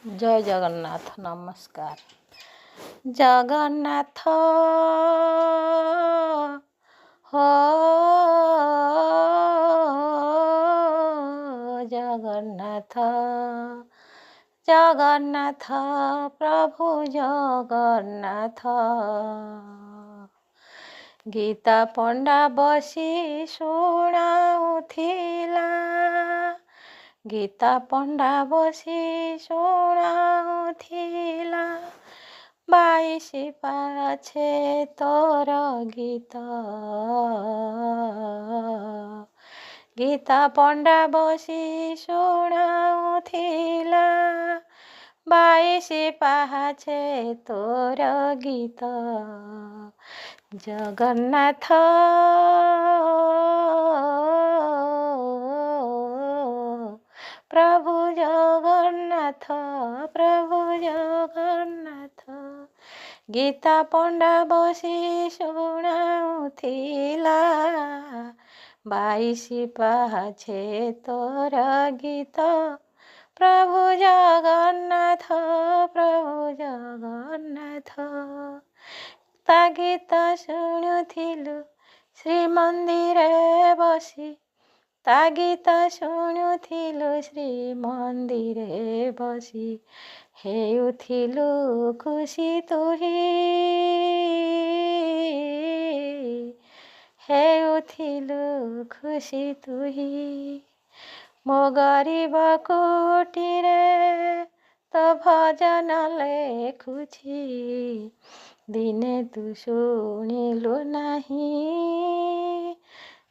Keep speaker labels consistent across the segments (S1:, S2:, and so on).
S1: ଜୟ ଜଗନ୍ନାଥ। ନମସ୍କାର। ଜଗନ୍ନାଥ ହୋ ଜଗନ୍ନାଥ ଜଗନ୍ନାଥ ପ୍ରଭୁ ଜଗନ୍ନାଥ। ଗୀତା ପଣ୍ଡା ବସି ଶୁଣାଉଥିଲା, ଗୀତା ପଣ୍ଡା ବସି ଶୁଣାଉଥିଲା, 22 ପାଛେ ତୋର ଗୀତ। ଗୀତା ପଣ୍ଡା ବସି ଶୁଣାଉଥିଲା, 22 ପାଛେ ତୋର ଗୀତ। ଜଗନ୍ନାଥ ପ୍ରଭୁ ଜଗନ୍ନାଥ, ପ୍ରଭୁ ଜଗନ୍ନାଥ। ଗୀତା ପଣ୍ଡା ବସି ଶୁଣାଉଥିଲା, 22 ପାଛେ ତୋର ଗୀତ। ପ୍ରଭୁ ଜଗନ୍ନାଥ, ପ୍ରଭୁ ଜଗନ୍ନାଥ। ତା ଗୀତ ଶୁଣୁଥିଲୁ ଶ୍ରୀମନ୍ଦିରେ ବସି, ତା ଗୀତ ଶୁଣୁଥିଲୁ ଶ୍ରୀମନ୍ଦିରେ ବସି। ହେଉଥିଲୁ ଖୁସି ତୁହି, ହେଉଥିଲୁ ଖୁସି ତୁହି। ମୋ ଗରିବ କୁଟିରେ ତୋ ଭଜନ ଲେଖୁଛି, ଦିନେ ତୁ ଶୁଣିଲୁ ନାହିଁ,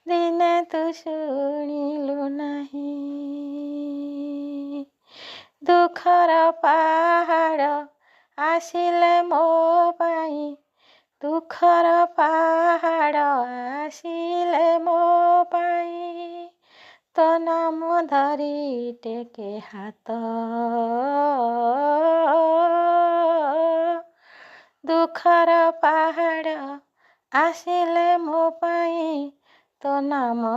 S1: ଦିନେ ତୁ ଶୁଣିଲୁ ନାହିଁ। ଦୁଃଖର ପାହାଡ଼ ଆସିଲେ ମୋ ପାଇଁ, ଦୁଃଖର ପାହାଡ଼ ଆସିଲେ ମୋ ପାଇଁ। ତୋ ନାମ ଧରି ଟେକେ ହାତ, ଦୁଃଖର ପାହାଡ଼ ଆସିଲେ ମୋ ପାଇଁ। ତୋ ନାମ